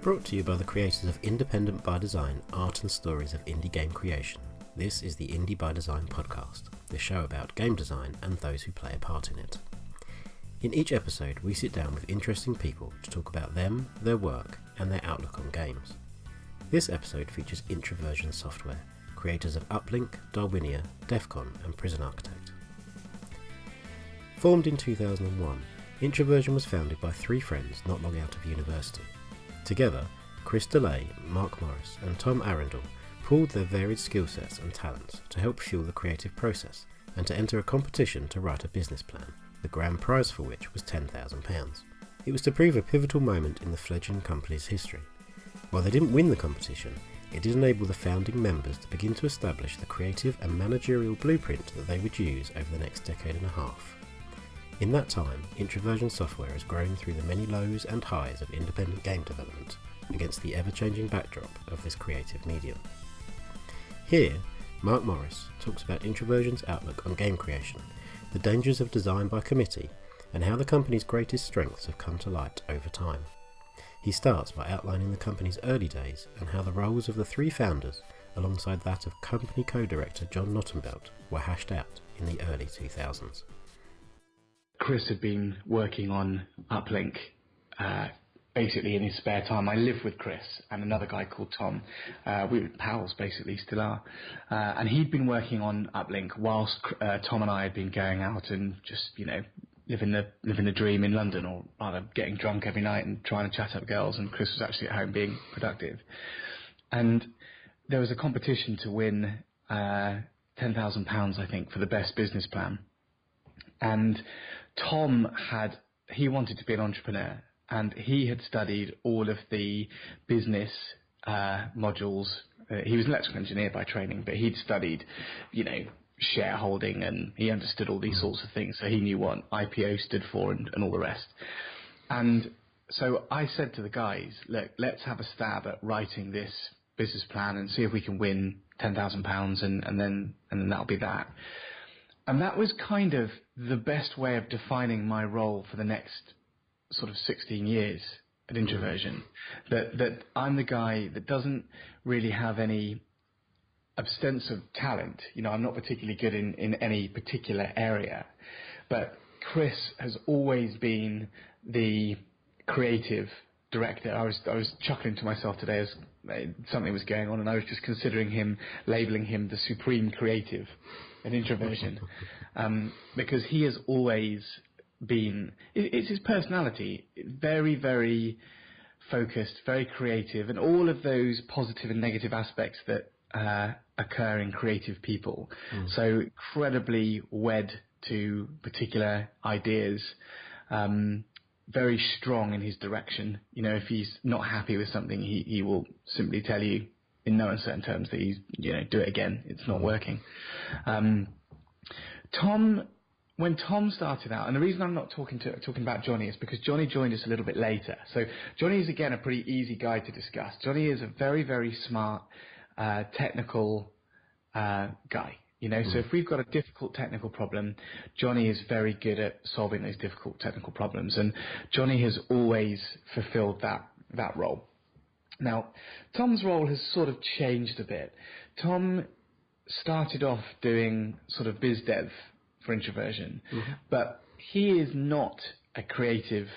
Brought to you by the creators of Independent by Design, Art and Stories of Indie Game Creation. This is the Indie by Design podcast, the show about game design and those who play a part in it. In each episode, we sit down with interesting people to talk about them, their work, and their outlook on games. This episode features Introversion Software, creators of Uplink, Darwinia, Defcon, and Prison Architect. Formed in 2001, Introversion was founded by three friends not long out of university. Together, Chris DeLay, Mark Morris, and Tom Arundel pooled their varied skill sets and talents to help fuel the creative process and to enter a competition to write a business plan, the grand prize for which was £10,000. It was to prove a pivotal moment in the fledgling company's history. While they didn't win the competition, it did enable the founding members to begin to establish the creative and managerial blueprint that they would use over the next decade and a half. In that time, Introversion Software has grown through the many lows and highs of independent game development against the ever-changing backdrop of this creative medium. Here, Mark Morris talks about Introversion's outlook on game creation, the dangers of design by committee, and how the company's greatest strengths have come to light over time. He starts by outlining the company's early days and how the roles of the three founders, alongside that of company co-director John Nottenbelt, were hashed out in the early 2000s. Chris had been working on Uplink basically in his spare time. I lived with Chris and another guy called Tom. We were pals, basically, still are. And he'd been working on Uplink whilst Tom and I had been going out and just, living the dream in London, or rather getting drunk every night and trying to chat up girls, and Chris was actually at home being productive. And there was a competition to win £10,000, I think, for the best business plan. And Tom he wanted to be an entrepreneur, and he had studied all of the business modules. He was an electrical engineer by training, but he'd studied, shareholding, and he understood all these sorts of things. So he knew what IPO stood for and all the rest. And so I said to the guys, look, let's have a stab at writing this business plan and see if we can win £10,000, and then that'll be that. And that was kind of the best way of defining my role for the next sort of 16 years at Introversion. That I'm the guy that doesn't really have any ostensive talent. I'm not particularly good in any particular area. But Chris has always been the creative director. I was chuckling to myself today as something was going on, and I was just considering labeling him the supreme creative at Introversion, because he has always been, it's his personality, very, very focused, very creative, and all of those positive and negative aspects that occur in creative people. So incredibly wed to particular ideas, very strong in his direction. If he's not happy with something, he will simply tell you in no uncertain terms that he's, do it again, it's not working. When Tom started out, and the reason I'm not talking about Johnny is because Johnny joined us a little bit later. So Johnny is, again, a pretty easy guy to discuss. Johnny is a very, very smart, technical guy. So if we've got a difficult technical problem, Johnny is very good at solving those difficult technical problems, and Johnny has always fulfilled that role. Now, Tom's role has sort of changed a bit. Tom started off doing sort of biz dev for Introversion, but he is not a creative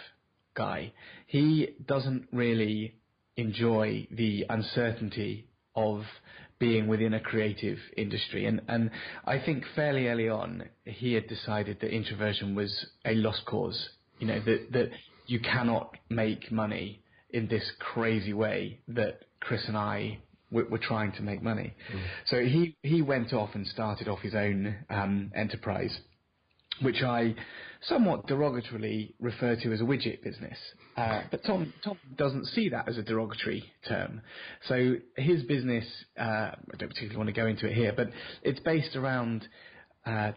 guy. He doesn't really enjoy the uncertainty of being within a creative industry. And I think fairly early on, he had decided that Introversion was a lost cause, that you cannot make money in this crazy way that Chris and I were trying to make money. So he went off and started off his own enterprise, which I somewhat derogatorily refer to as a widget business. But Tom doesn't see that as a derogatory term. So his business, I don't particularly want to go into it here, but it's based around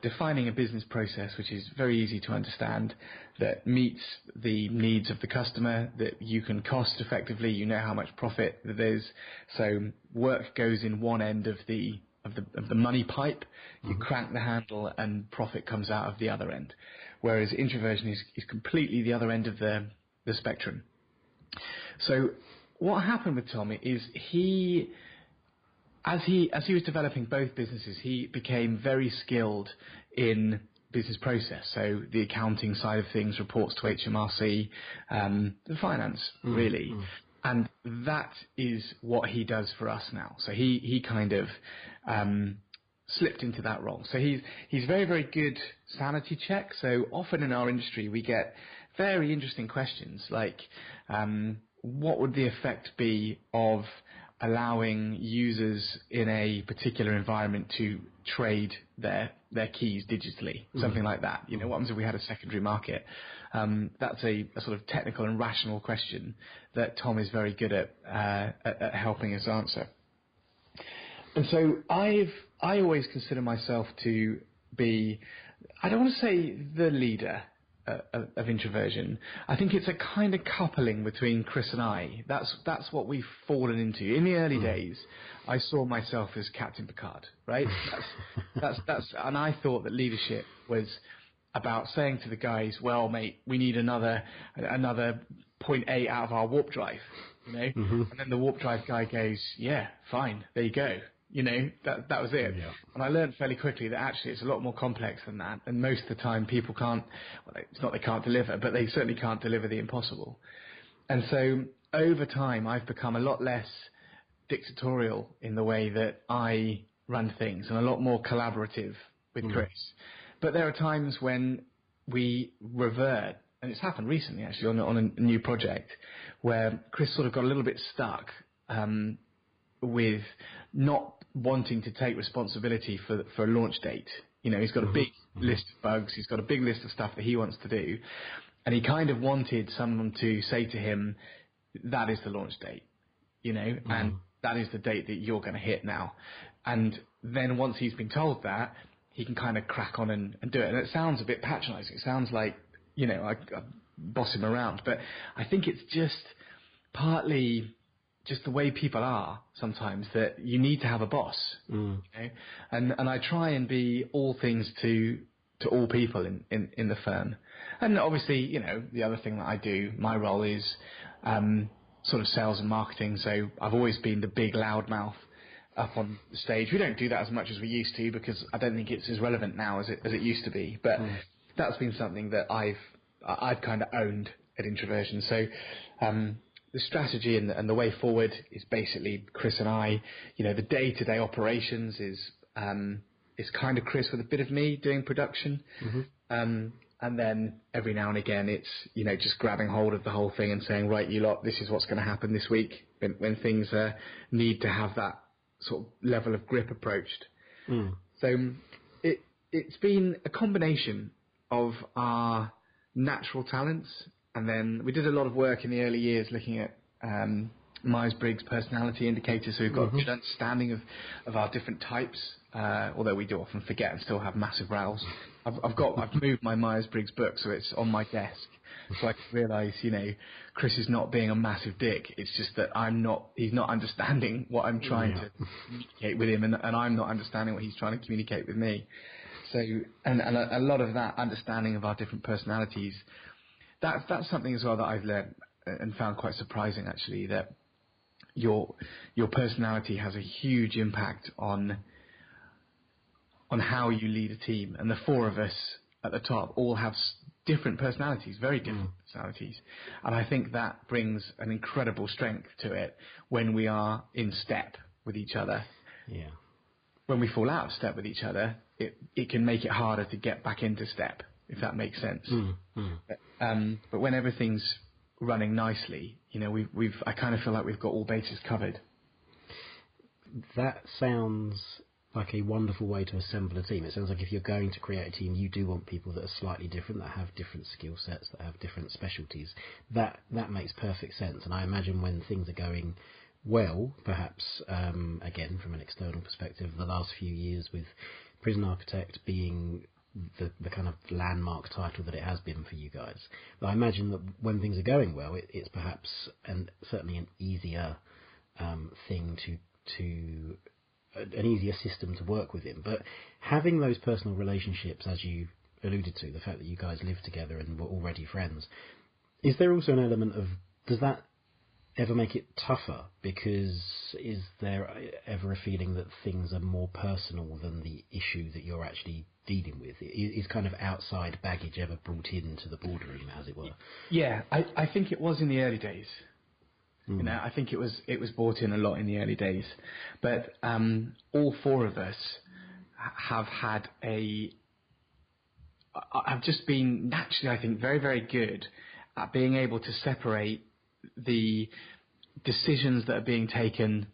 defining a business process which is very easy to understand, that meets the needs of the customer, that you can cost effectively, how how much profit there is. So work goes in one end of the money pipe, you crank the handle and profit comes out of the other end. Whereas Introversion is completely the other end of the spectrum. So what happened with Tom is as he was developing both businesses, he became very skilled in business process. So the accounting side of things, reports to HMRC, the finance really. And that is what he does for us now. So he kind of slipped into that role. So he's very, very good sanity check. So often in our industry, we get very interesting questions like, what would the effect be of allowing users in a particular environment to trade their keys digitally, something like that? You know, what happens if we had a secondary market? That's a sort of technical and rational question that Tom is very good at helping us answer. And so I always consider myself to be, I don't want to say the leader of Introversion. I think it's a kind of coupling between Chris and I. That's what we've fallen into. In the early days, I saw myself as Captain Picard, right? That's and I thought that leadership was about saying to the guys, well, mate, we need another 0.8 out of our warp drive, you know? And then the warp drive guy goes, yeah, fine, there you go. You know, that was it. Yeah. And I learned fairly quickly that actually it's a lot more complex than that. And most of the time people can't, well, it's not they can't deliver, but they certainly can't deliver the impossible. And so over time I've become a lot less dictatorial in the way that I run things and a lot more collaborative with Chris. But there are times when we revert, and it's happened recently actually on a new project, where Chris sort of got a little bit stuck with not wanting to take responsibility for a launch date. You know, he's got a big list of bugs, he's got a big list of stuff that he wants to do, and he kind of wanted someone to say to him, that is the launch date, you know, and that is the date that you're going to hit now. And then once he's been told that, he can kind of crack on and do it. And it sounds a bit patronizing. It sounds like, you know, I boss him around. But I think it's just partly just the way people are sometimes, that you need to have a boss. You know? And I try and be all things to all people in the firm. And obviously, you know, the other thing that I do, my role is sort of sales and marketing. So I've always been the big loudmouth up on the stage. We don't do that as much as we used to, because I don't think it's as relevant now as it used to be. But that's been something that I've kind of owned at Introversion. So the strategy and the way forward is basically Chris and I. You know, the day-to-day operations is kind of Chris with a bit of me doing production. And then every now and again it's, you know, just grabbing hold of the whole thing and saying, right, you lot, this is what's going to happen this week, when things need to have that sort of level of grip approached. So it's been a combination of our natural talents, and then we did a lot of work in the early years looking at Myers-Briggs personality indicators, so we've got a good understanding of our different types, although we do often forget and still have massive rows. I've moved my Myers-Briggs book so it's on my desk, so I can realise, you know, Chris is not being a massive dick. It's just that he's not understanding what I'm trying to communicate with him, and I'm not understanding what he's trying to communicate with me. So, and a lot of that understanding of our different personalities, that's something as well that I've learned and found quite surprising, actually, that your personality has a huge impact on how you lead a team. And the four of us at the top all have different personalities, very different personalities. And I think that brings an incredible strength to it when we are in step with each other. Yeah. When we fall out of step with each other, it can make it harder to get back into step, if that makes sense. But when everything's running nicely, you know, I kind of feel like we've got all bases covered. That sounds like a wonderful way to assemble a team. It sounds like if you're going to create a team, you do want people that are slightly different, that have different skill sets, that have different specialties. That makes perfect sense. And I imagine when things are going well, perhaps, again, from an external perspective, the last few years with Prison Architect being the kind of landmark title that it has been for you guys, I imagine that when things are going well, it's perhaps, and certainly an easier thing to an easier system to work within. But having those personal relationships, as you alluded to, the fact that you guys live together and were already friends, is there also an element of, does that ever make it tougher? Because is there ever a feeling that things are more personal than the issue that you're actually dealing with? Is kind of outside baggage ever brought into the boardroom, as it were? Yeah, I think it was in the early days. Mm. You know, I think it was brought in a lot in the early days. But all four of us have had I've just been naturally, I think, very, very good at being able to separate the decisions that are being taken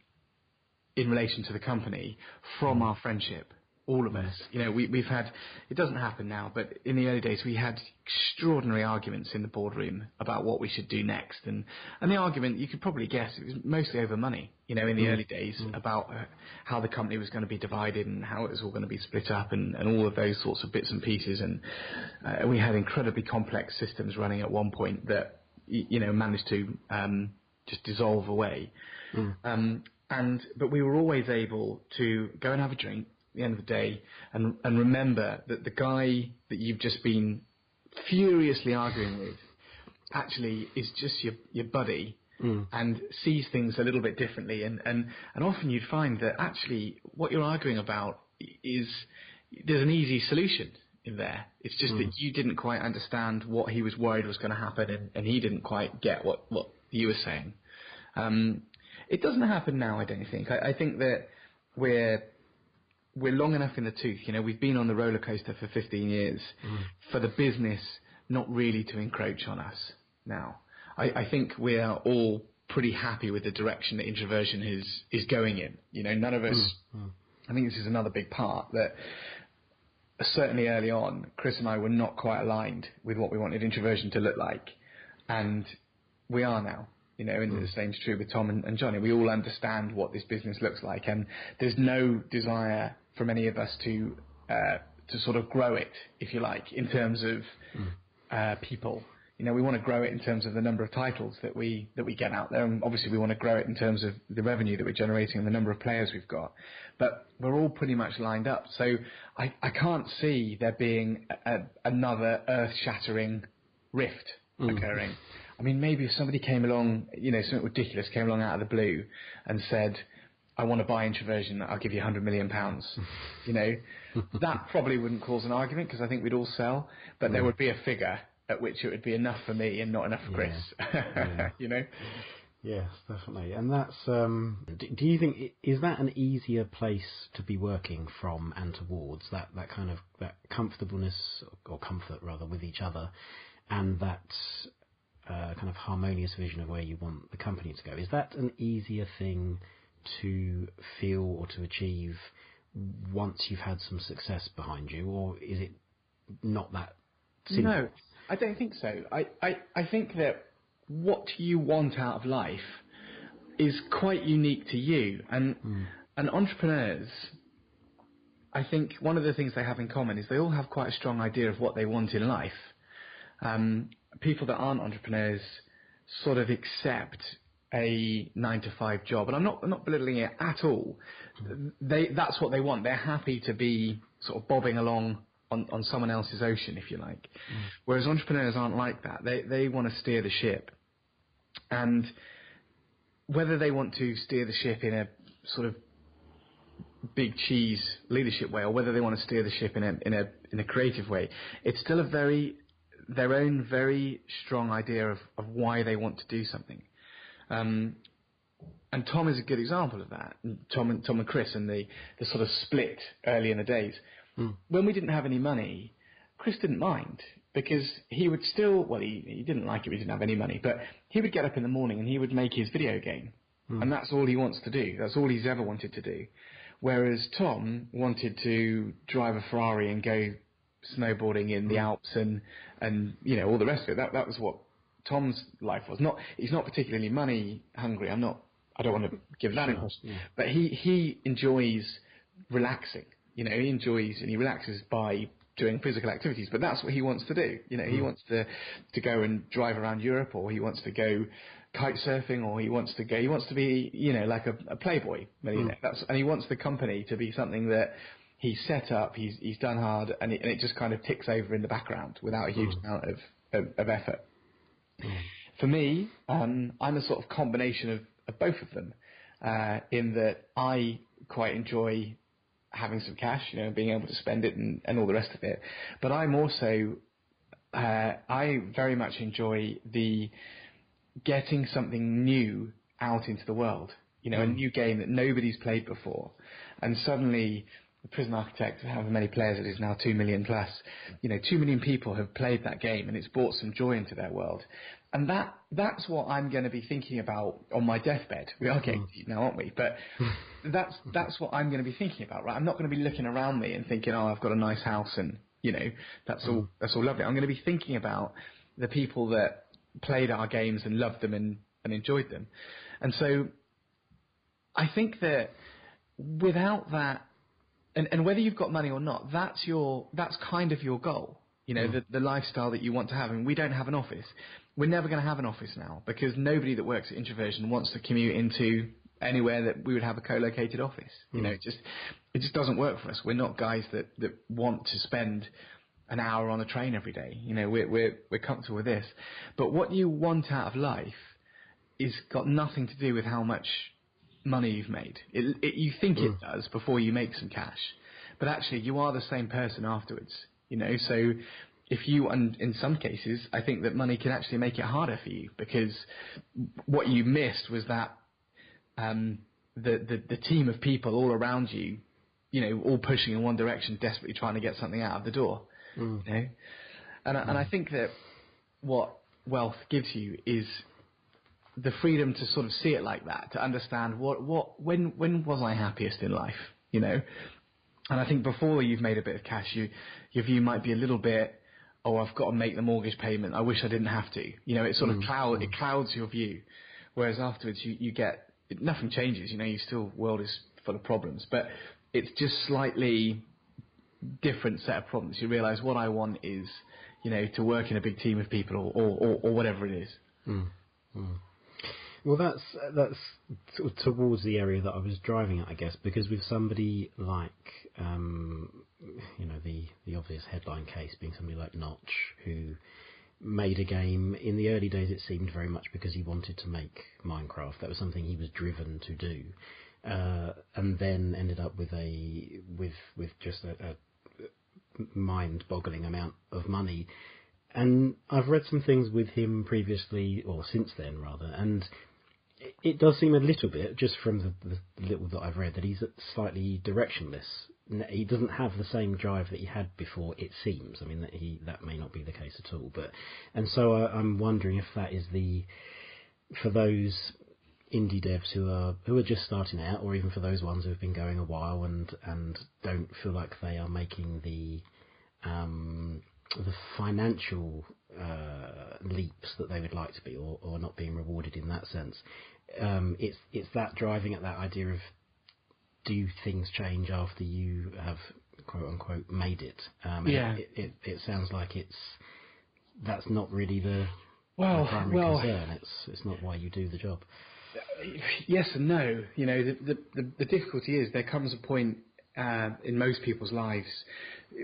in relation to the company from our friendship. All of us, you know, we've had, it doesn't happen now, but in the early days we had extraordinary arguments in the boardroom about what we should do next. And the argument, you could probably guess, it was mostly over money, you know, in the early days about how the company was going to be divided and how it was all going to be split up and all of those sorts of bits and pieces. And we had incredibly complex systems running at one point that, you know, managed to just dissolve away. But we were always able to go and have a drink at the end of the day and remember that the guy that you've just been furiously arguing with actually is just your buddy and sees things a little bit differently, and often you'd find that actually what you're arguing about is there's an easy solution in there. It's just that you didn't quite understand what he was worried was going to happen, and he didn't quite get what you were saying. It doesn't happen now, I don't think. I think that we're long enough in the tooth. You know, we've been on the roller coaster for 15 years for the business not really to encroach on us now. I think we are all pretty happy with the direction that introversion is going in. You know, none of us, I think this is another big part, that certainly early on, Chris and I were not quite aligned with what we wanted introversion to look like. And we are now. You know, and the same's true with Tom and Johnny. We all understand what this business looks like, and there's no desire from any of us to sort of grow it, if you like, in terms of people. You know, we want to grow it in terms of the number of titles that we get out there, and obviously we want to grow it in terms of the revenue that we're generating and the number of players we've got. But we're all pretty much lined up, so I can't see there being another earth-shattering rift occurring. I mean, maybe if somebody came along, you know, something ridiculous came along out of the blue and said, I want to buy Introversion, I'll give you £100 million. You know, that probably wouldn't cause an argument because I think we'd all sell, but there would be a figure at which it would be enough for me and not enough for Chris. You know? Yes, definitely. And that's, do you think, is that an easier place to be working from and towards, that kind of, that comfortableness, or comfort rather, with each other, and that kind of harmonious vision of where you want the company to go? Is that an easier thing to feel or to achieve once you've had some success behind you, or is it not that simple? No, I don't think so. I think that what you want out of life is quite unique to you, and entrepreneurs, I think one of the things they have in common is they all have quite a strong idea of what they want in life. People that aren't entrepreneurs sort of accept a 9-to-5 job, and I'm not belittling it at all. That's what they want. They're happy to be sort of bobbing along on someone else's ocean, if you like. Whereas entrepreneurs aren't like that. They want to steer the ship, and whether they want to steer the ship in a sort of big cheese leadership way, or whether they want to steer the ship in a creative way, it's still their own very strong idea of why they want to do something. And Tom is a good example of that. Tom and Chris, and the sort of split early in the days. When we didn't have any money, Chris didn't mind, because he would still, well, he didn't like it we didn't have any money, but he would get up in the morning and he would make his video game. And that's all he wants to do. That's all he's ever wanted to do. Whereas Tom wanted to drive a Ferrari and go snowboarding in the Alps and you know, all the rest of it. That was what Tom's life was. He's not particularly money hungry. I don't want to give that impression. But he enjoys relaxing. You know, he enjoys and he relaxes by doing physical activities. But that's what he wants to do. You know, he wants to go and drive around Europe, or he wants to go kite surfing, or he wants to be, you know, like a playboy millionaire. And he wants the company to be something that he's set up, he's done hard, and it just kind of ticks over in the background without a huge amount of effort. for me, I'm a sort of combination of both of them, in that I quite enjoy having some cash, being able to spend it and all the rest of it. But I'm also, I very much enjoy the getting something new out into the world, a new game that nobody's played before. And suddenly the Prison Architect, however many players it is now, 2 million plus, 2 million people have played that game, and it's brought some joy into their world. And that's what I'm going to be thinking about on my deathbed. We are getting deep now, aren't we? But that's what I'm going to be thinking about, right? I'm not going to be looking around me and thinking, oh, I've got a nice house and, that's all lovely. I'm going to be thinking about the people that played our games and loved them and enjoyed them. And so I think that without that, and whether you've got money or not, that's kind of your goal. The lifestyle that you want to have. And we don't have an office. We're never going to have an office now, because nobody that works at Introversion wants to commute into anywhere that we would have a co-located office. It just doesn't work for us. We're not guys that want to spend an hour on a train every day. We're comfortable with this. But what you want out of life is got nothing to do with how much money you've made. You think it does before you make some cash, but actually you are the same person afterwards. So if you, and in some cases, I think that money can actually make it harder for you, because what you missed was that the team of people all around you, all pushing in one direction, desperately trying to get something out of the door. And I think that what wealth gives you is the freedom to sort of see it like that, to understand when was I happiest in life, And I think before you've made a bit of cash, your view might be a little bit, oh, I've got to make the mortgage payment, I wish I didn't have to. It sort of it clouds your view. Whereas afterwards you get, nothing changes, world is full of problems, but it's just slightly different set of problems. You realise what I want is, to work in a big team of people or whatever it is. Well, that's sort of towards the area that I was driving at, I guess, because with somebody like, the obvious headline case being somebody like Notch, who made a game in the early days, it seemed very much because he wanted to make Minecraft. That was something he was driven to do, and then ended up with just a mind-boggling amount of money. And I've read some things with him previously, or since then rather, and it does seem a little bit, just from the little that I've read, that he's slightly directionless. He doesn't have the same drive that he had before, it seems. I mean, that may not be the case at all. And so I'm wondering if that is for those indie devs who are just starting out, or even for those ones who have been going a while and don't feel like they are making the financial leaps that they would like to be, or not being rewarded in that sense. It's that driving at that idea of, do things change after you have quote unquote made it? It sounds like that's not really the primary concern. It's not why you do the job. Yes and no. The difficulty is there comes a point in most people's lives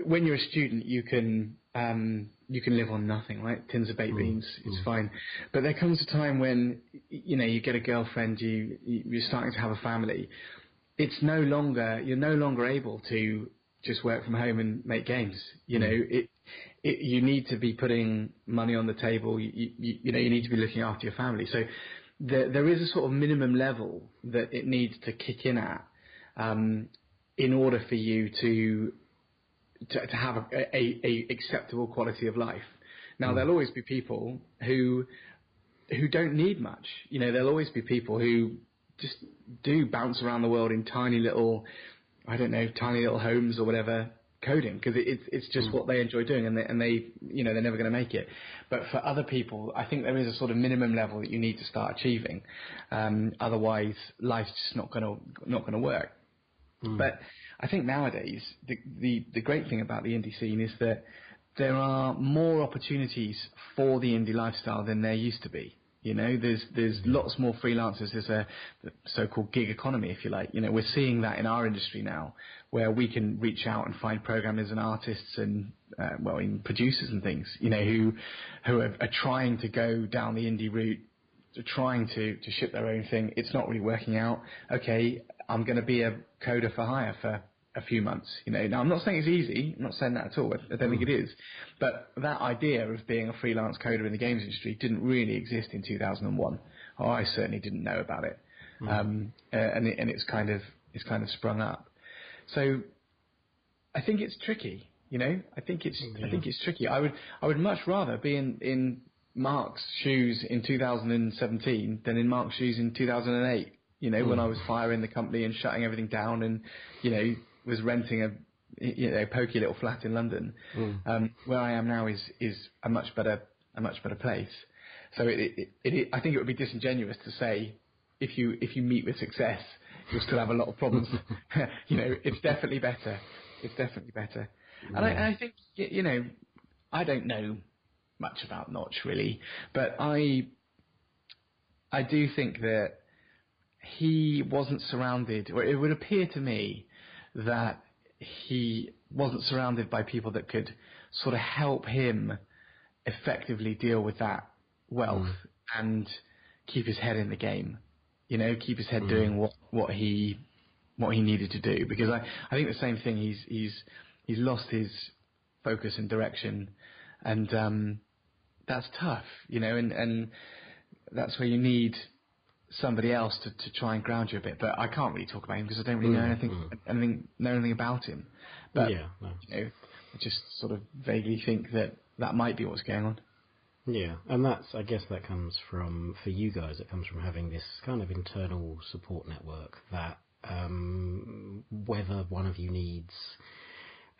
when you're a student, you can live on nothing, right? Tins of baked beans, it's fine. But there comes a time when you get a girlfriend, you're starting to have a family. You're no longer able to just work from home and make games. You need to be putting money on the table. You need to be looking after your family. So there is a sort of minimum level that it needs to kick in at in order for you to have a acceptable quality of life. Now, there'll always be people who don't need much. There'll always be people who just do bounce around the world in tiny little homes or whatever, coding, because it's just what they enjoy doing, and they they're never going to make it. But for other people, I think there is a sort of minimum level that you need to start achieving. Otherwise, life's just not going to work. But I think nowadays the great thing about the indie scene is that there are more opportunities for the indie lifestyle than there used to be. There's lots more freelancers. There's a so-called gig economy, if you like. We're seeing that in our industry now, where we can reach out and find programmers and artists and even producers and things, who are trying to go down the indie route, trying to ship their own thing. It's not really working out. Okay, I'm going to be a coder for hire for a few months. Now I'm not saying it's easy. I'm not saying that at all. I don't think it is. But that idea of being a freelance coder in the games industry didn't really exist in 2001. Or I certainly didn't know about it. And it's kind of sprung up. So I think it's tricky. I think it's tricky. I would much rather be in Mark's shoes in 2017 than in Mark's shoes in 2008. When I was firing the company and shutting everything down and was renting a pokey little flat in London. Where I am now is a much better place. So I think it would be disingenuous to say if you meet with success, you'll still have a lot of problems. It's definitely better. And I think I don't know much about Notch really, but I do think that he wasn't surrounded, or it would appear to me that he wasn't surrounded by people that could sort of help him effectively deal with that wealth and keep his head in the game, keep his head doing what he needed to do. Because I think the same thing, he's lost his focus and direction, and that's tough, and that's where you need somebody else to try and ground you a bit. But I can't really talk about him because I don't really know anything about him. But I just sort of vaguely think that might be what's going on. Yeah, and I guess that comes from, for you guys, it comes from having this kind of internal support network that whether one of you needs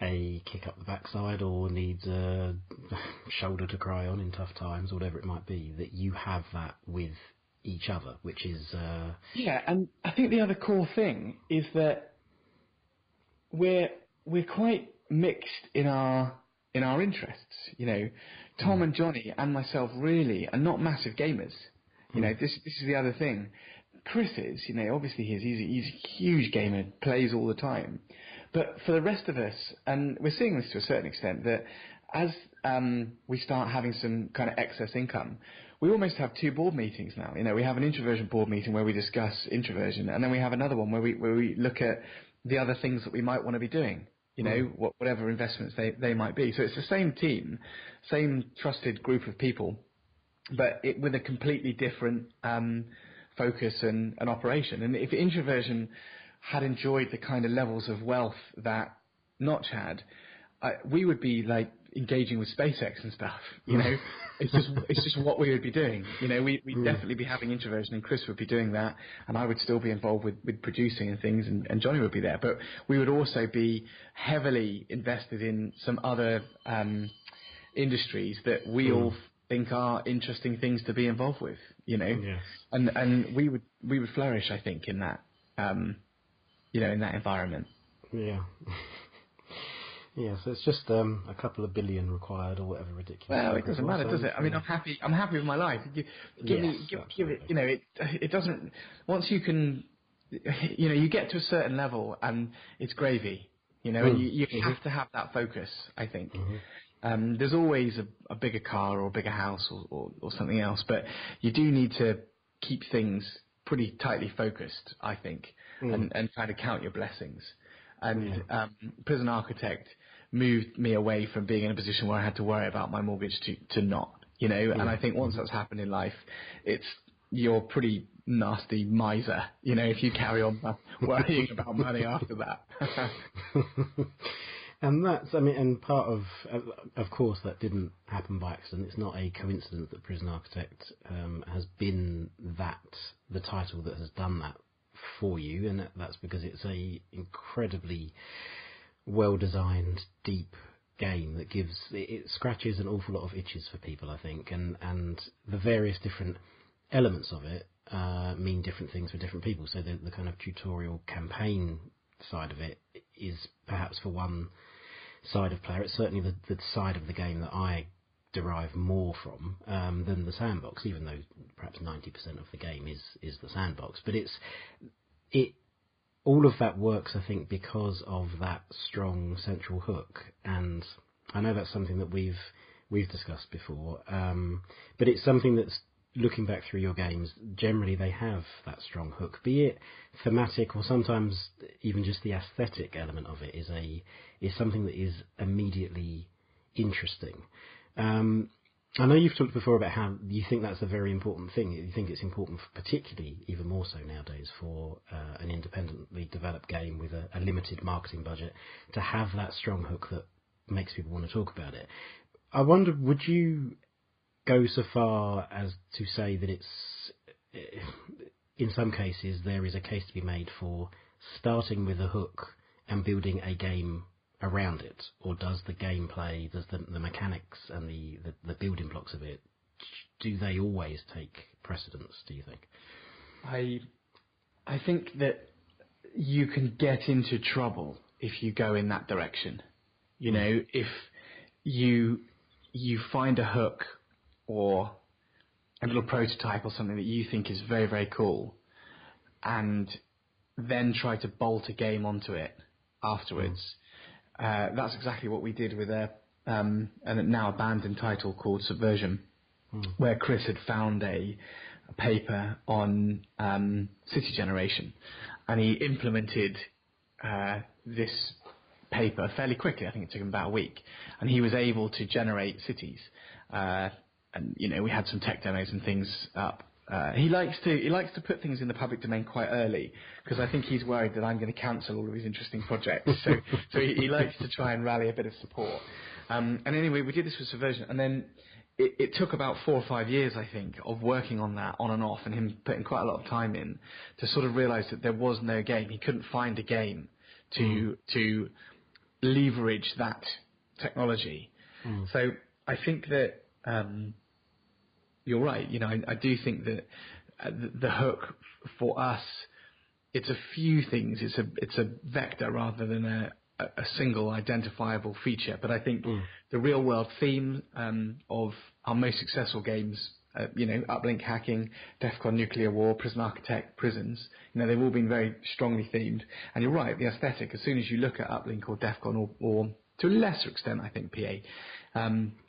a kick up the backside or needs a shoulder to cry on in tough times, or whatever it might be, that you have that with each other, which is and I think the other core thing is that we're quite mixed in our interests. Tom and Johnny and myself really are not massive gamers. This is the other thing. Chris is, obviously he's a huge gamer, plays all the time. But for the rest of us, and we're seeing this to a certain extent, that as we start having some kind of excess income, we almost have two board meetings now. We have an introversion board meeting where we discuss introversion, and then we have another one where we look at the other things that we might want to be doing, whatever investments they might be. So it's the same team, same trusted group of people, but with a completely different focus and operation. And if introversion had enjoyed the kind of levels of wealth that Notch had, we would be like engaging with SpaceX and stuff. It's just what we would be doing. We'd definitely be having introversion, and Chris would be doing that, and I would still be involved with producing and things, and Johnny would be there. But we would also be heavily invested in some other industries that we all think are interesting things to be involved with. Yes. And we would flourish, I think, in that in that environment. Yeah. Yeah, so it's just a couple of billion required or whatever ridiculous. Well, it doesn't matter, does it? I mean, I'm happy with my life. Give it. It doesn't. Once you can, you get to a certain level and it's gravy. And you have to have that focus, I think. There's always a bigger car or a bigger house or something else, but you do need to keep things pretty tightly focused, I think, and kind of count your blessings. And Prison Architect moved me away from being in a position where I had to worry about my mortgage to not, and I think once that's happened in life, you're pretty nasty miser, if you carry on worrying about money after that. And that's, and part of course, that didn't happen by accident. It's not a coincidence that Prison Architect has been the title that has done that for you, and that's because it's a incredibly well-designed, deep game that it scratches an awful lot of itches for people, I think, and the various different elements of it mean different things for different people. So the kind of tutorial campaign side of it is perhaps for one side of player. It's certainly the side of the game that I derive more from than the sandbox, even though perhaps 90% of the game is the sandbox. But all of that works, I think, because of that strong central hook. And I know that's something that we've discussed before, but it's something that's, looking back through your games, generally they have that strong hook, be it thematic or sometimes even just the aesthetic element of it is something that is immediately interesting. I know you've talked before about how you think that's a very important thing. You think it's important, particularly even more so nowadays, for an independently developed game with a limited marketing budget, to have that strong hook that makes people want to talk about it. I wonder, would you go so far as to say that it's, in some cases, there is a case to be made for starting with a hook and building a game around it? Or does the gameplay, does the mechanics and the building blocks of it, do they always take precedence, do you think? I think that you can get into trouble if you go in that direction. You know, if you find a hook or a little prototype or something that you think is very, very cool, and then try to bolt a game onto it afterwards. That's exactly what we did with a now abandoned title called Subversion, where Chris had found a paper on city generation, and he implemented this paper fairly quickly. I think it took him about a week, and he was able to generate cities. And you know, we had some tech demos and things up. He likes to put things in the public domain quite early, because I think he's worried that I'm going to cancel all of his interesting projects. So he likes to try and rally a bit of support. And anyway, we did this with Subversion, and then it took about 4 or 5 years, I think, of working on that on and off, and him putting quite a lot of time in to sort of realise that there was no game. He couldn't find a game to leverage that technology. So I think that you're right. You know, I do think that the hook for us, it's a few things. It's a vector rather than a single identifiable feature. But I think the real world theme of our most successful games, you know, Uplink Hacking, DEFCON Nuclear War, Prison Architect, Prisons, you know, they've all been very strongly themed. And you're right, the aesthetic, as soon as you look at Uplink or DEFCON or to a lesser extent, I think, PA,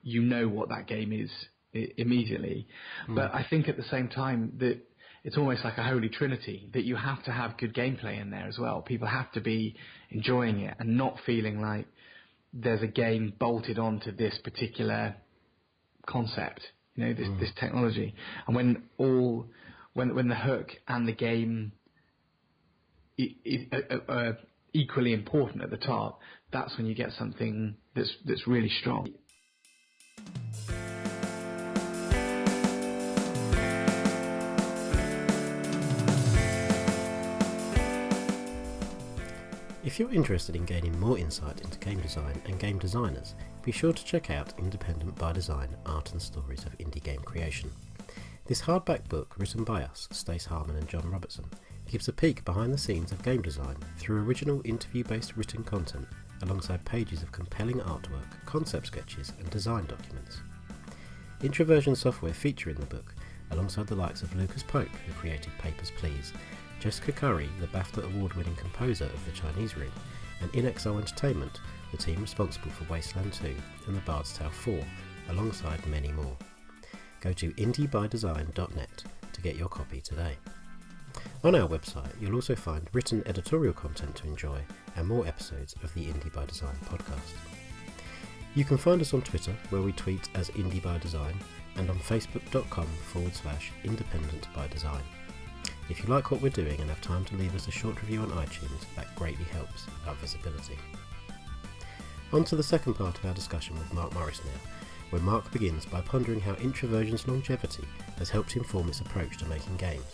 you know what that game is immediately. But I think at the same time that it's almost like a holy trinity, that you have to have good gameplay in there as well. People have to be enjoying it and not feeling like there's a game bolted onto this particular concept, you know, this technology. And when the hook and the game are equally important at the top, that's when you get something that's really strong. If you're interested in gaining more insight into game design and game designers, be sure to check out Independent by Design, Art and Stories of Indie Game Creation. This hardback book, written by us, Stace Harmon and John Robertson, gives a peek behind the scenes of game design through original interview-based written content, alongside pages of compelling artwork, concept sketches and design documents. Introversion Software feature in the book, alongside the likes of Lucas Pope, who created Papers, Please, Jessica Curry, the BAFTA award-winning composer of The Chinese Room, and InXO Entertainment, the team responsible for Wasteland 2 and The Bard's Tale 4, alongside many more. Go to indiebydesign.net to get your copy today. On our website, you'll also find written editorial content to enjoy and more episodes of the Indie by Design podcast. You can find us on Twitter, where we tweet as Indie by Design, and on facebook.com/Independent by Design. If you like what we're doing and have time to leave us a short review on iTunes, that greatly helps our visibility. On to the second part of our discussion with Mark Morris now, where Mark begins by pondering how introversion's longevity has helped inform his approach to making games,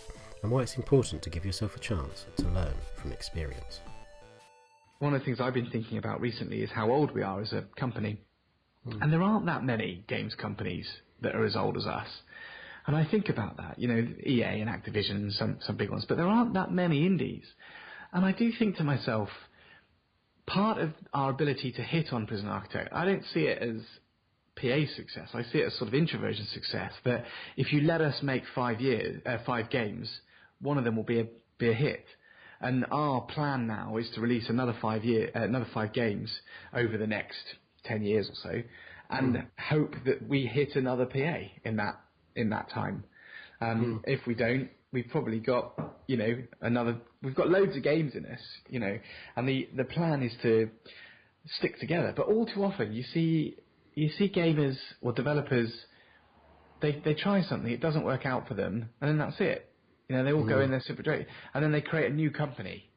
and why it's important to give yourself a chance to learn from experience. One of the things I've been thinking about recently is how old we are as a company. And there aren't that many games companies that are as old as us. And I think about that, you know, EA and Activision and some big ones, but there aren't that many indies. And I do think to myself, part of our ability to hit on Prison Architect, I don't see it as PA success. I see it as sort of introversion success, that if you let us make 5 games, one of them will be a hit. And our plan now is to release another 5 games over the next 10 years or so, and hope that we hit another PA in that time. If we don't, we've probably got, we've got loads of games in us, and the plan is to stick together. But all too often you see gamers or developers, they try something, it doesn't work out for them, and then that's it. They all go in there super great, and then they create a new company,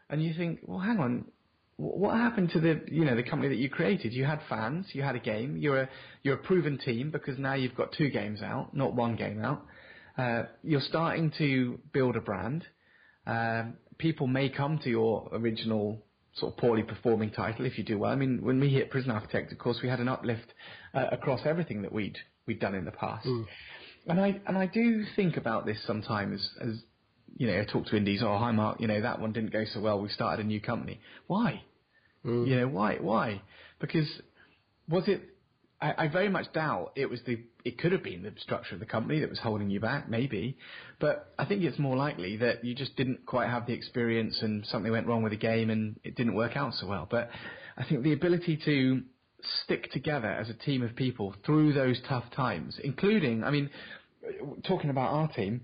and you think, well, hang on, what happened to the company that you created? You had fans, you had a game, you're a proven team because now you've got 2 games out, not 1 game out. You're starting to build a brand. People may come to your original sort of poorly performing title if you do well. I mean, when we hit Prison Architect, of course, we had an uplift across everything that we'd done in the past. And I do think about this sometimes as I talk to indies. Oh, hi Mark, that one didn't go so well. We started a new company. Why? Why? Because was it? I very much doubt it could have been the structure of the company that was holding you back, maybe. But I think it's more likely that you just didn't quite have the experience and something went wrong with the game and it didn't work out so well. But I think the ability to stick together as a team of people through those tough times, including, talking about our team,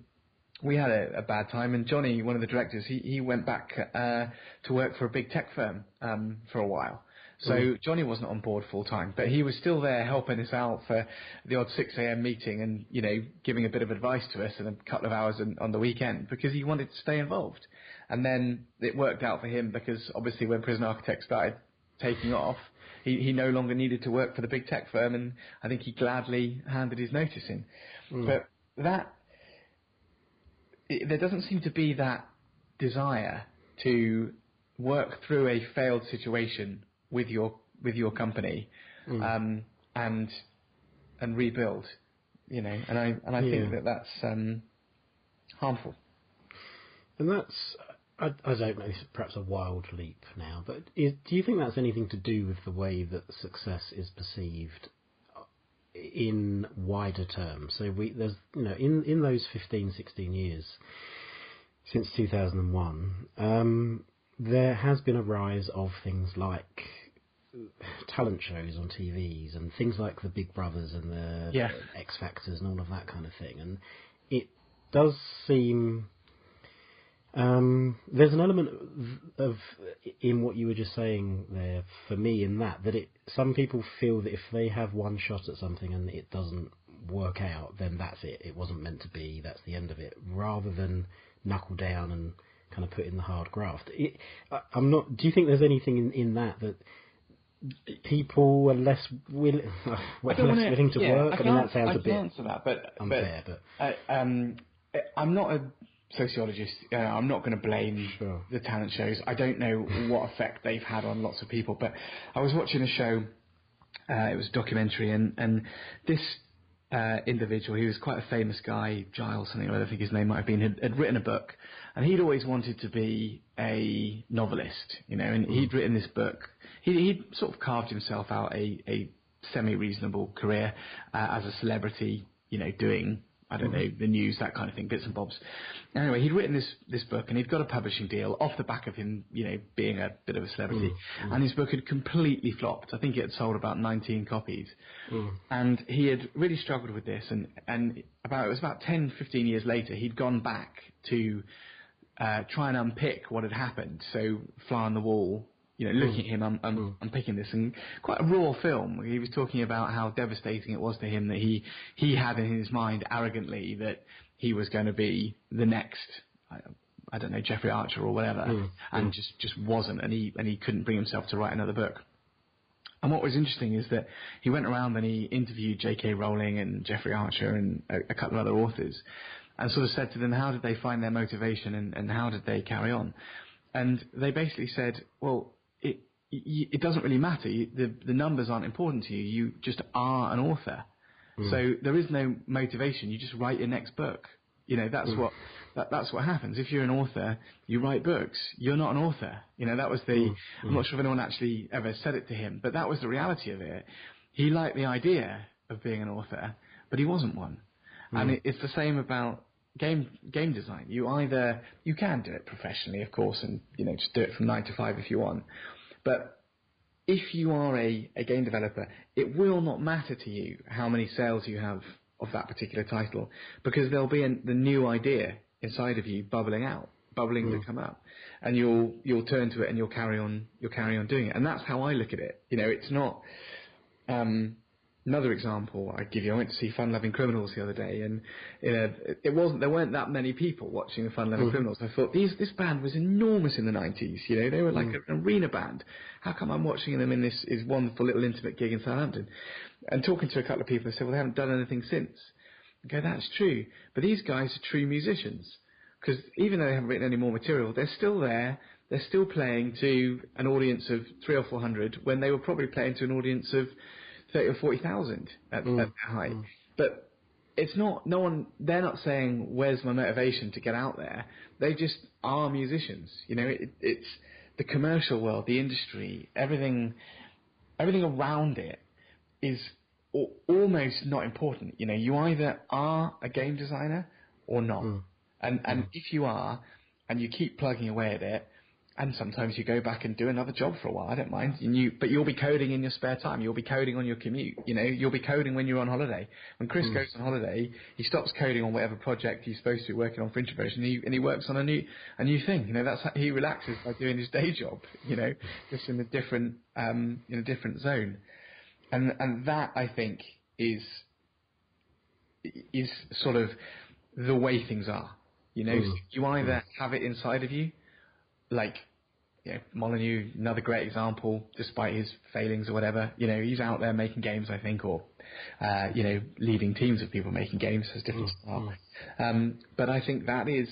we had a bad time, and Johnny, one of the directors, he went back to work for a big tech firm for a while. So Johnny wasn't on board full time, but he was still there helping us out for the odd 6 a.m. meeting and, giving a bit of advice to us and a couple of hours on the weekend because he wanted to stay involved. And then it worked out for him because obviously when Prison Architect started taking off, he no longer needed to work for the big tech firm, and I think he gladly handed his notice in. But there doesn't seem to be that desire to work through a failed situation with your company and rebuild, and I think that's harmful. And that's, I don't know, it's perhaps a wild leap now, but do you think that's anything to do with the way that success is perceived in wider terms? So there's, in those 15, 16 years since 2001, there has been a rise of things like talent shows on TVs and things like the Big Brothers and the X Factors and all of that kind of thing. And it does seem there's an element of in what you were just saying there for me in that some people feel that if they have one shot at something and it doesn't work out, then that's it. It wasn't meant to be. That's the end of it. Rather than knuckle down and kind of put in the hard graft. Do you think there's anything in that people are less willing to work? That sounds a bit answer that, but unfair. But I'm not a sociologist. I'm not going to blame the talent shows. I don't know what effect they've had on lots of people. But I was watching a show. It was a documentary, and this individual, he was quite a famous guy, Giles something, I think his name might have been, had written a book, and he'd always wanted to be a novelist, and he'd written this book. He'd sort of carved himself out a semi-reasonable career as a celebrity, doing, I don't know, the news, that kind of thing, bits and bobs. Anyway, he'd written this book, and he'd got a publishing deal off the back of him, being a bit of a celebrity. And his book had completely flopped. I think it had sold about 19 copies. And he had really struggled with this. And it was about 10, 15 years later, he'd gone back to try and unpick what had happened. So, Fly on the Wall, looking at him, unpicking this, and quite a raw film. He was talking about how devastating it was to him that he had in his mind arrogantly that he was going to be the next, I don't know, Jeffrey Archer or whatever, and just wasn't, and he couldn't bring himself to write another book. And what was interesting is that he went around and he interviewed J.K. Rowling and Jeffrey Archer and a couple of other authors, and sort of said to them, how did they find their motivation and how did they carry on? And they basically said, well, it doesn't really matter. The numbers aren't important to you. You just are an author. So there is no motivation. You just write your next book. That's what happens. If you're an author, you write books. You're not an author. That was I'm not sure if anyone actually ever said it to him, but that was the reality of it. he liked the idea of being an author, but he wasn't one. And it's the same about game design. You can do it professionally, of course, and just do it from 9 to 5 if you want. But if you are a game developer, it will not matter to you how many sales you have of that particular title, because there'll be the new idea inside of you bubbling to come up, and you'll turn to it and you'll carry on doing it. And that's how I look at it. It's not. Another example I give you, I went to see Fun Loving Criminals the other day, and there weren't that many people watching the Fun Loving Criminals. I thought this band was enormous in the 90s. They were like an arena band. How come I'm watching them in this wonderful little intimate gig in Southampton? And talking to a couple of people, I said, well, they haven't done anything since. I go, that's true, but these guys are true musicians, because even though they haven't written any more material, they're still there. They're still playing to an audience of 300 or 400 when they were probably playing to an audience of 30 or 40,000 at their height. But it's not, they're not saying, where's my motivation to get out there? They just are musicians. It's the commercial world, the industry, everything around it is almost not important. You either are a game designer or not. And if you are, and you keep plugging away at it, and sometimes you go back and do another job for a while, I don't mind. But you'll be coding in your spare time. You'll be coding on your commute. You'll be coding when you're on holiday. When Chris goes on holiday, he stops coding on whatever project he's supposed to be working on for Introversion, and he works on a new thing. That's how he relaxes, by doing his day job. Just in a different zone. And that, I think, is sort of the way things are. You either have it inside of you, like Molyneux, another great example, despite his failings or whatever, he's out there making games, I think, or leading teams of people making games, has different style. But I think that is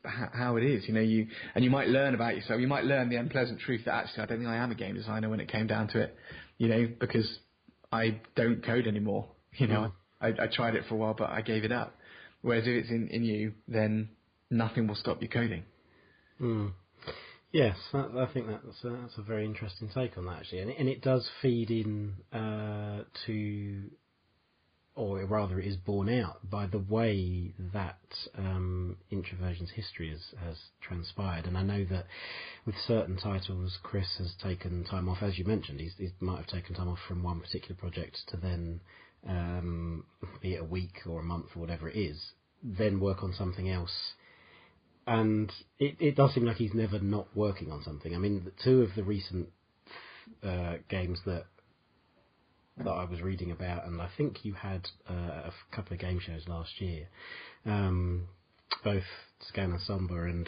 how it is. You might learn about yourself. You might learn the unpleasant truth that actually I don't think I am a game designer when it came down to it, because I don't code anymore. I tried it for a while, but I gave it up. Whereas if it's in you, then nothing will stop you coding. Yes, I think that's a very interesting take on that, actually, and it does feed in to, or rather, it is borne out by the way that Introversion's history has transpired. And I know that with certain titles, Chris has taken time off, as you mentioned. He might have taken time off from one particular project to then, be it a week or a month or whatever it is, then work on something else. And it does seem like he's never not working on something. I mean, two of the recent games that I was reading about, and I think you had a couple of game shows last year, both Scan and Somber and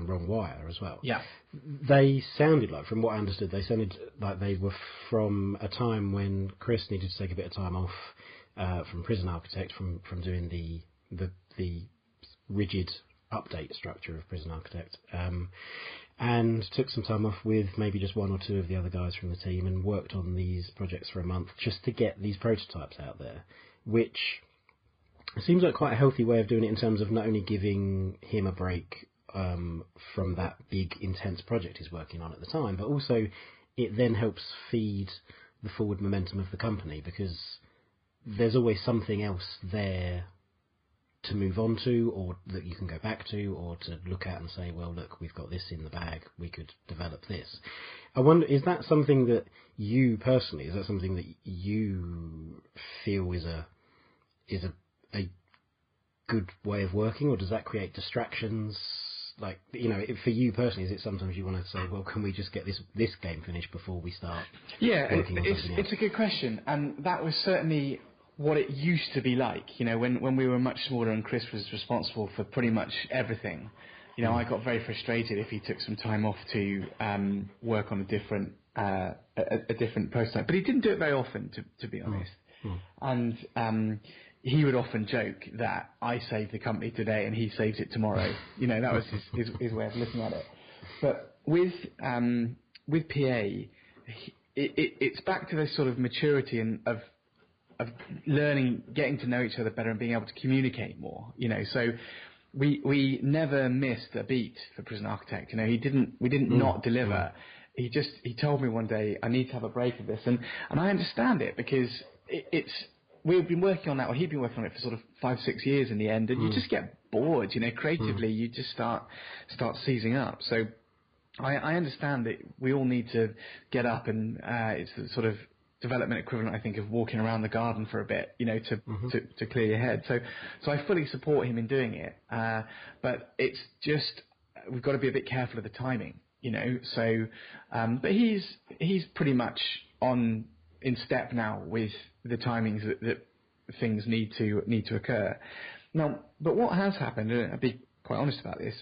Wrong Wire as well. Yeah. They sounded like, from what I understood, they sounded like they were from a time when Chris needed to take a bit of time off from Prison Architect, from doing the rigid update structure of Prison Architect, and took some time off with maybe just one or two of the other guys from the team and worked on these projects for a month just to get these prototypes out there, which seems like quite a healthy way of doing it in terms of not only giving him a break from that big intense project he's working on at the time, but also it then helps feed the forward momentum of the company, because there's always something else there to move on to, or that you can go back to, or to look at and say, well, look, we've got this in the bag, we could develop this. I wonder, is that something that you personally, is that something that you feel is a good way of working, or does that create distractions? Like, for you personally, is it sometimes you want to say, well, can we just get this game finished before we start working on something else? It's a good question, and that was certainly what it used to be like, when we were much smaller and Chris was responsible for pretty much everything. I got very frustrated if he took some time off to work on a different prototype. But he didn't do it very often, to be honest. And he would often joke that I saved the company today and he saves it tomorrow. That was his way of looking at it. But with PA, it's back to this sort of maturity and of learning, getting to know each other better and being able to communicate more, so we never missed a beat for Prison Architect. We didn't not deliver. he told me one day, I need to have a break of this, and I understand it, because we've been working on that, or he'd been working on it for sort of 5-6 years in the end, and you just get bored, creatively, you just start seizing up. So I understand that we all need to get up, and it's the sort of development equivalent, I think, of walking around the garden for a bit, to clear your head. So I fully support him in doing it, but it's just, we've got to be a bit careful of the timing, So, but he's pretty much in step now with the timings that things need to occur. Now, but what has happened, and I'll be quite honest about this,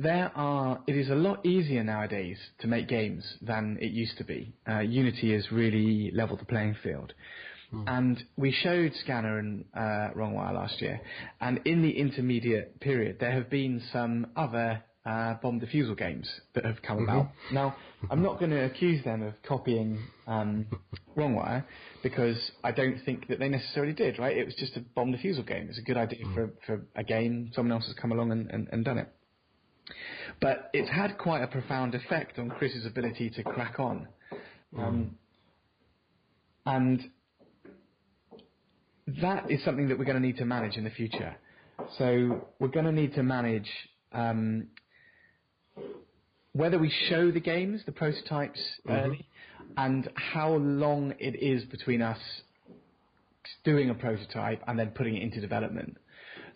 it is a lot easier nowadays to make games than it used to be. Unity has really leveled the playing field. And we showed Scanner and Wrongwire last year, and in the intermediate period there have been some other bomb defusal games that have come about. Now, I'm not going to accuse them of copying Wrongwire, because I don't think that they necessarily did, right? It was just a bomb defusal game. It's a good idea for a game. Someone else has come along and done it. But it's had quite a profound effect on Chris's ability to crack on. And that is something that we're going to need to manage in the future. So we're going to need to manage whether we show the games, the prototypes early, and how long it is between us doing a prototype and then putting it into development.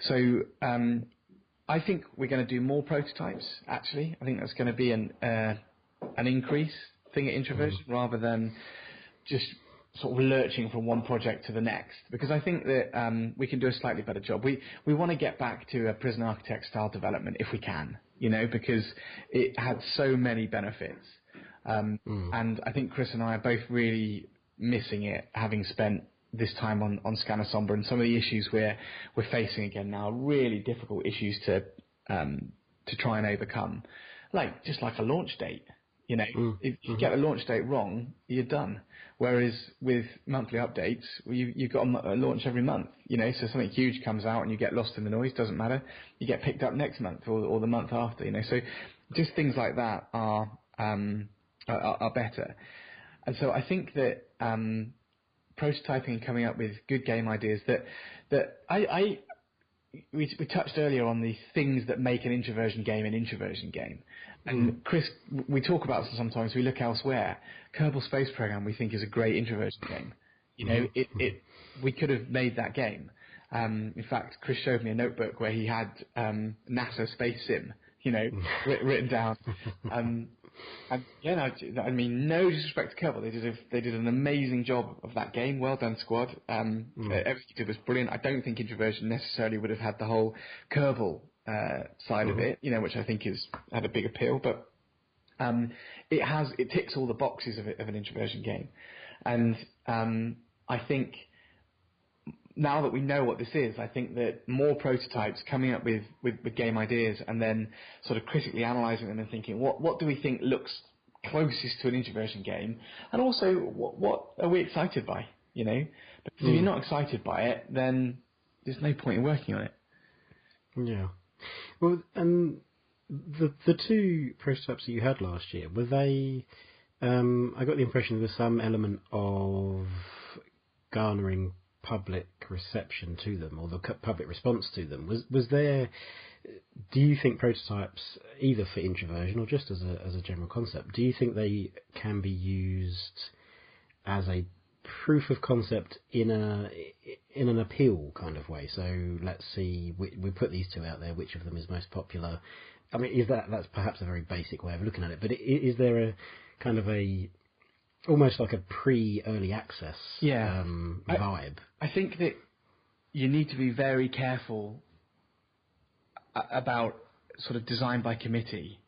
So I think we're going to do more prototypes, actually. I think that's going to be an increase thing at Introversion, rather than just sort of lurching from one project to the next, because I think that we can do a slightly better job. We want to get back to a prison architect style development if we can, because it had so many benefits. And I think Chris and I are both really missing it, having spent this time on Scanner Sombra, and some of the issues we're facing again now are really difficult issues to try and overcome. Just like a launch date. If you get a launch date wrong, you're done. Whereas with monthly updates, you've got a launch every month. So something huge comes out and you get lost in the noise, doesn't matter. You get picked up next month or the month after. So just things like that are better. And so I think that prototyping and coming up with good game ideas that we touched earlier on the things that make an introversion game an introversion game. And Chris, we talk about sometimes, we look elsewhere. Kerbal Space Program we think is a great introversion game. We could have made that game. In fact, Chris showed me a notebook where he had NASA Space Sim, written down. And I mean, no disrespect to Kerbal, they did an amazing job of that game. Well done, squad. Everything you did was brilliant. I don't think Introversion necessarily would have had the whole Kerbal side of it, which I think had a big appeal, but it ticks all the boxes of an Introversion game. And I think now that we know what this is, I think that more prototypes coming up with game ideas, and then sort of critically analysing them and thinking, what do we think looks closest to an Introversion game, and also what are we excited by, Because if you're not excited by it, then there's no point in working on it. Yeah. Well, the two prototypes that you had last year, were they? I got the impression there was some element of garnering public reception to them, or the public response to them. Was there? Do you think prototypes, either for introversion or just as a general concept, do you think they can be used as a proof of concept in an appeal kind of way? So let's see, we put these two out there, which of them is most popular? I mean, that's perhaps a very basic way of looking at it, but is there a kind of almost like a pre-early access vibe? I think that you need to be very careful about sort of design by committee,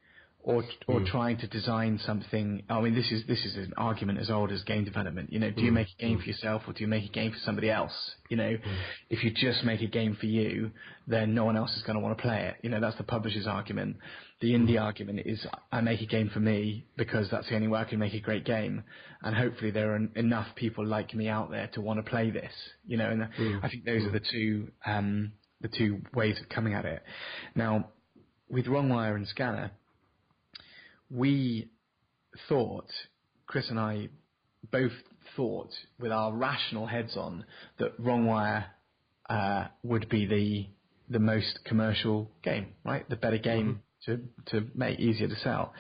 or trying to design something. I mean, this is an argument as old as game development. Do you make a game for yourself, or do you make a game for somebody else? If you just make a game for you, then no one else is going to want to play it. That's the publisher's argument. The indie argument is, I make a game for me because that's the only way I can make a great game, and hopefully there are enough people like me out there to want to play this. And I think those are the two ways of coming at it. Now, with Wrongwire and Scanner, we Chris and I both thought with our rational heads on that Wrong Wire would be the most commercial game, right? The better game to make, easier to sell.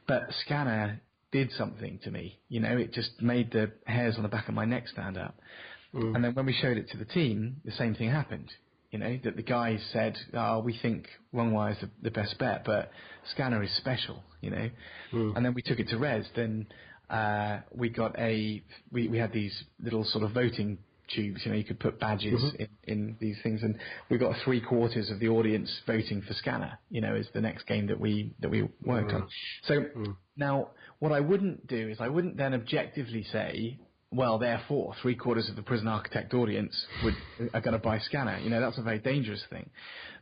But Scanner did something to me, it just made the hairs on the back of my neck stand up. And then when we showed it to the team, the same thing happened, that the guys said, we think Wrong Wire is the best bet, but Scanner is special, And then we took it to Res, then we got we had these little sort of voting tubes, you could put badges in these things, and we got 3/4 of the audience voting for Scanner, as the next game that we worked on. So now what I wouldn't do is I wouldn't then objectively say, well, therefore 3/4 of the Prison Architect audience are going to buy Scanner. That's a very dangerous thing.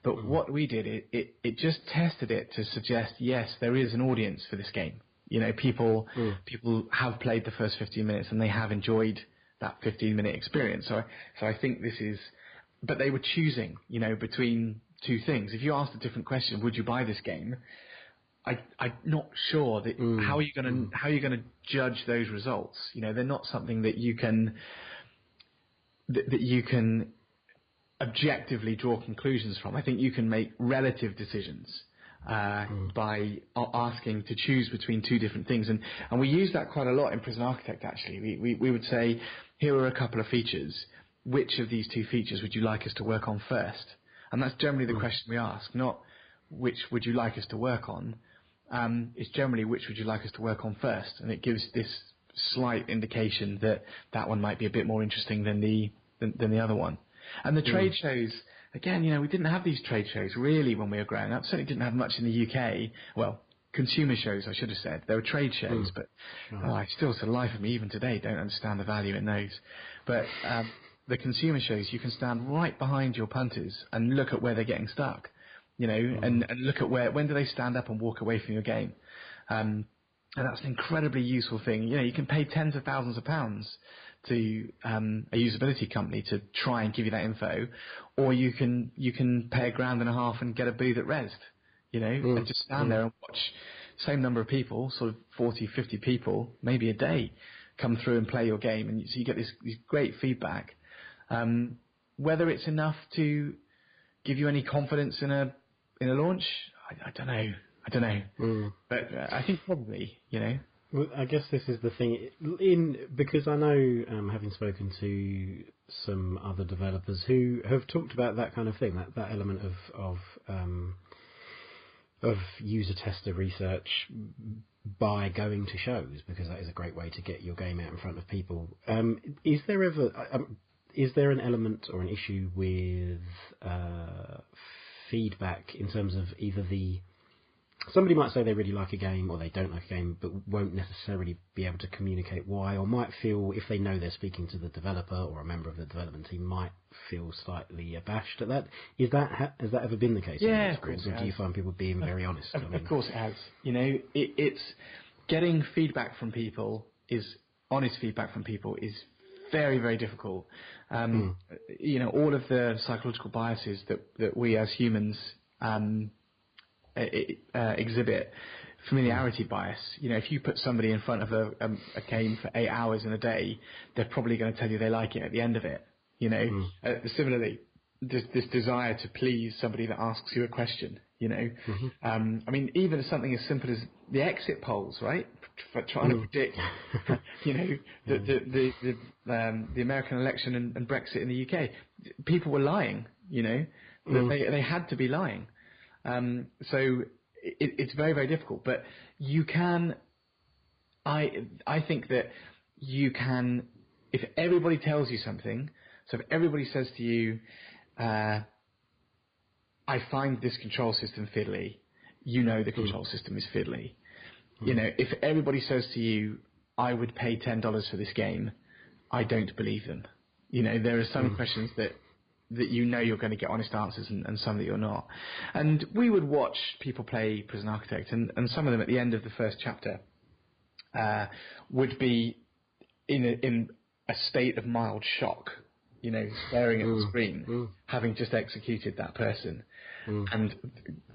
But what we did, it just tested it to suggest, yes, there is an audience for this game. People have played the first 15 minutes and they have enjoyed that 15-minute experience. So I think this is, but they were choosing, between two things. If you asked a different question, would you buy this game? I'm not sure that how are you going to judge those results? They're not something that you can objectively draw conclusions from. I think you can make relative decisions by asking to choose between two different things, and we use that quite a lot in Prison Architect. Actually, we would say, here are a couple of features. Which of these two features would you like us to work on first? And that's generally the question we ask, not which would you like us to work on. It's generally which would you like us to work on first, and it gives this slight indication that one might be a bit more interesting than the other one. And the trade shows, again, we didn't have these trade shows really when we were growing up. Certainly didn't have much in the UK. Well, consumer shows, I should have said. There were trade shows, but I still, to the life of me, even today, don't understand the value in those. But the consumer shows, you can stand right behind your punters and look at where they're getting stuck. And look at when do they stand up and walk away from your game. And that's an incredibly useful thing. You can pay tens of thousands of pounds to a usability company to try and give you that info, or you can pay £1,500 and get a booth at Res, and just stand there and watch same number of people, sort of 40, 50 people, maybe a day, come through and play your game, and so you get this great feedback. Whether it's enough to give you any confidence in a launch, I don't know. But I think probably, Well, I guess this is the thing, because I know, having spoken to some other developers who have talked about that kind of thing, that element of user tester research by going to shows, because that is a great way to get your game out in front of people. Is there an element or an issue with feedback in terms of either somebody might say they really like a game or they don't like a game, but won't necessarily be able to communicate why, or might feel, if they know they're speaking to the developer or a member of the development team, might feel slightly abashed at that. Has that ever been the case? Yeah, of course. Or do you find people being very honest? Of course it has. It's getting feedback from people, honest feedback from people is very, very difficult. All of the psychological biases that we as humans exhibit, familiarity bias. If you put somebody in front of a game for 8 hours in a day, they're probably going to tell you they like it at the end of it. Similarly, this desire to please somebody that asks you a question. Even something as simple as the exit polls, right? For trying to predict, the American election and Brexit in the UK, people were lying. They had to be lying. So it's very, very difficult. But you can, I think that you can, if everybody tells you something. So if everybody says to you, I find this control system fiddly, the control system is fiddly. If everybody says to you, I would pay $10 for this game, I don't believe them. There are some questions that you're going to get honest answers and some that you're not. And we would watch people play Prison Architect, and some of them at the end of the first chapter would be in a state of mild shock, staring at the screen, having just executed that person. And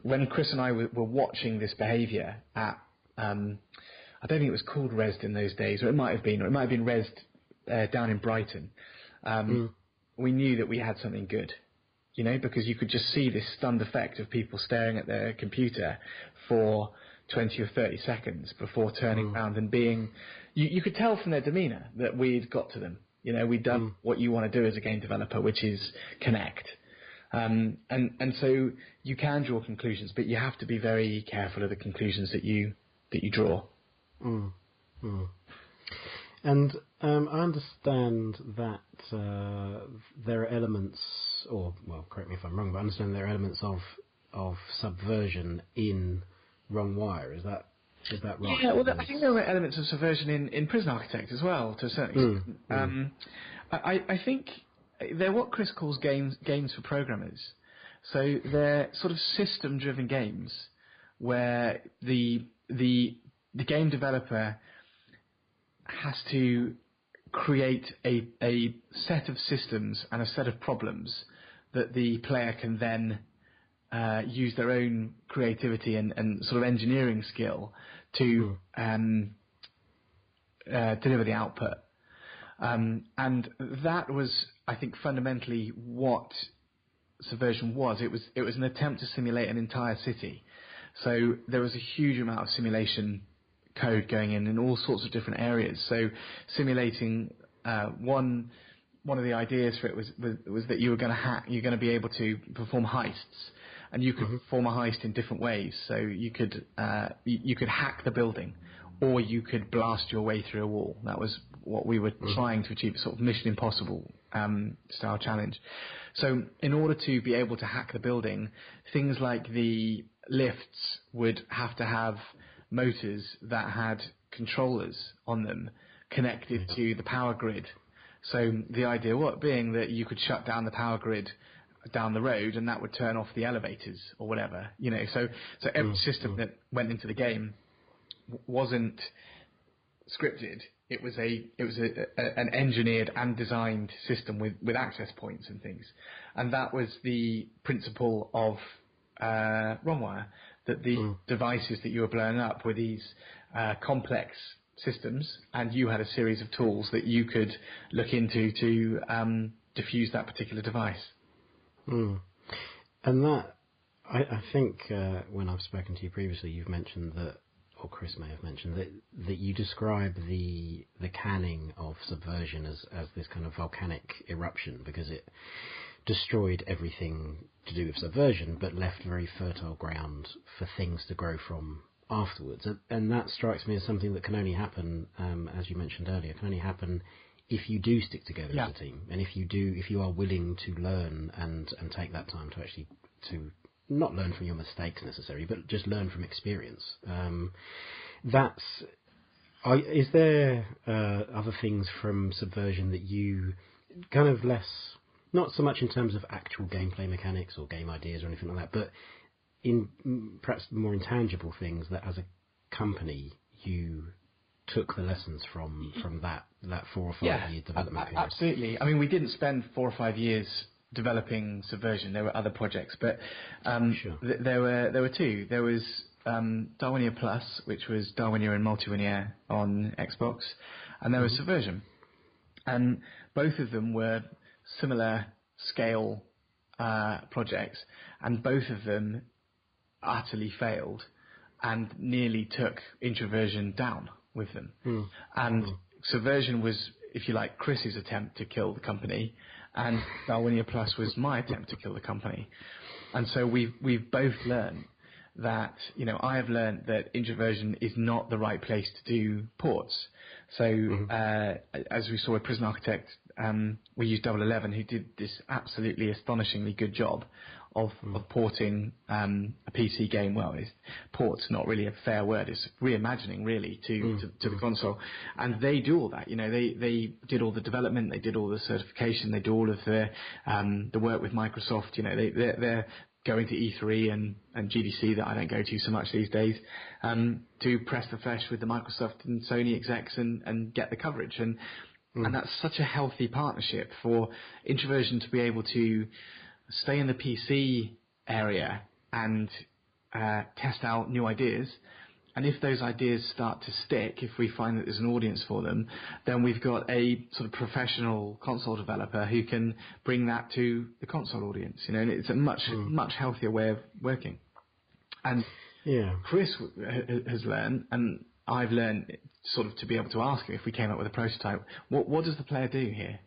when Chris and I were watching this behaviour at, I I don't think it was called Resd in those days, or it might have been Resd down in Brighton. We knew that we had something good, because you could just see this stunned effect of people staring at their computer for 20 or 30 seconds before turning around and being... You could tell from their demeanour that we'd got to them. We'd done what you want to do as a game developer, which is connect. And so you can draw conclusions, but you have to be very careful of the conclusions that you draw. And I understand that there are elements, correct me if I'm wrong, but I understand there are elements of subversion in Wrong Wire. Is that right? Yeah, well, I think there were elements of subversion in Prison Architect as well, to a certain extent. I think they're what Chris calls games for programmers. So they're sort of system-driven games where the game developer has to create a set of systems and a set of problems that the player can then use their own creativity and sort of engineering skill to deliver the output. And that was, I think, fundamentally what Subversion was. It was an attempt to simulate an entire city. So there was a huge amount of simulation code going in all sorts of different areas. So simulating one of the ideas for it was that you're going to be able to perform heists, and you could perform a heist in different ways. So you could hack the building, or you could blast your way through a wall. That was what we were trying to achieve, a sort of Mission Impossible style challenge. So in order to be able to hack the building, things like the lifts would have to have motors that had controllers on them connected to the power grid. So the idea being that you could shut down the power grid down the road and that would turn off the elevators or whatever, So every system that went into the game wasn't scripted. It was an engineered and designed system with access points and things, and that was the principle of Wrongwire. That the devices that you were blowing up were these complex systems, and you had a series of tools that you could look into to diffuse that particular device. And that, I think, when I've spoken to you previously, you've mentioned that, or Chris may have mentioned that you describe the canning of Subversion as this kind of volcanic eruption, because it destroyed everything to do with Subversion, but left very fertile ground for things to grow from afterwards. And that strikes me as something that can only happen, as you mentioned earlier, can only happen if you do stick together as a team, and if you are willing to learn and take that time to actually to not learn from your mistakes necessarily, but just learn from experience. Is there other things from Subversion that you kind of less, not so much in terms of actual gameplay mechanics or game ideas or anything like that, but in perhaps more intangible things that as a company you took the lessons from that 4 or 5 year development period? Absolutely. I mean, we didn't spend 4 or 5 years developing Subversion. There were other projects, but there were two. There was Darwinia Plus, which was Darwinia and Multiwinia on Xbox, and there was Subversion, and both of them were similar scale projects, and both of them utterly failed and nearly took Introversion down with them. And Subversion was, if you like, Chris's attempt to kill the company, and Darwinia Plus was my attempt to kill the company. And so we've both learned that, I have learned that Introversion is not the right place to do ports. So as we saw with Prison Architect, we used Double 11, who did this absolutely astonishingly good job of porting a PC game. Well, port's not really a fair word. It's reimagining really to the console, and they do all that. They did all the development, they did all the certification, they do all of the work with Microsoft. They're going to E3 and GDC that I don't go to so much these days, to press the flesh with the Microsoft and Sony execs and get the coverage. And that's such a healthy partnership for Introversion to be able to stay in the PC area and test out new ideas, And if those ideas start to stick, if we find that there's an audience for them, then we've got a sort of professional console developer who can bring that to the console audience. And it's a much healthier way of working. And Chris has learned, and I've learned sort of to be able to ask him if we came up with a prototype, what does the player do here?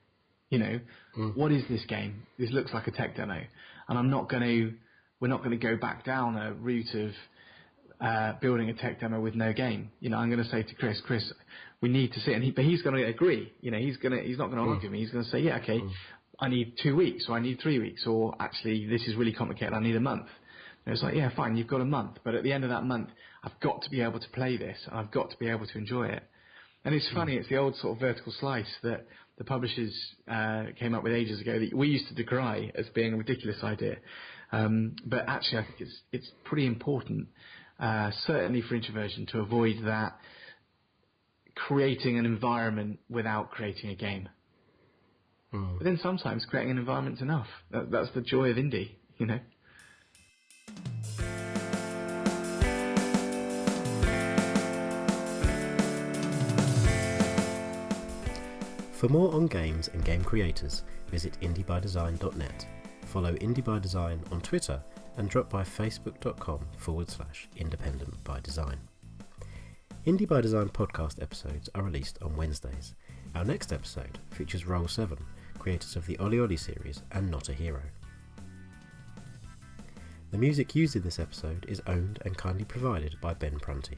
What is this game? This looks like a tech demo. And we're not going to go back down a route of building a tech demo with no game. I'm going to say to Chris, we need to see, but he's going to agree. He's not going to argue with me. He's going to say, yeah, okay, I need 2 weeks, or I need 3 weeks, or actually this is really complicated, I need a month. And it's like, yeah, fine, you've got a month, but at the end of that month, I've got to be able to play this, and I've got to be able to enjoy it. And it's funny, it's the old sort of vertical slice that the publishers came up with ages ago that we used to decry as being a ridiculous idea. But actually, I think it's pretty important, certainly for Introversion, to avoid that creating an environment without creating a game. But then sometimes creating an environment's enough. That's the joy of indie, For more on games and game creators, visit indiebydesign.net, follow Indie by Design on Twitter, and drop by facebook.com/independentbydesign. Indie by Design podcast episodes are released on Wednesdays. Our next episode features Roll 7, creators of the Oli Oli series and Not a Hero. The music used in this episode is owned and kindly provided by Ben Prunty.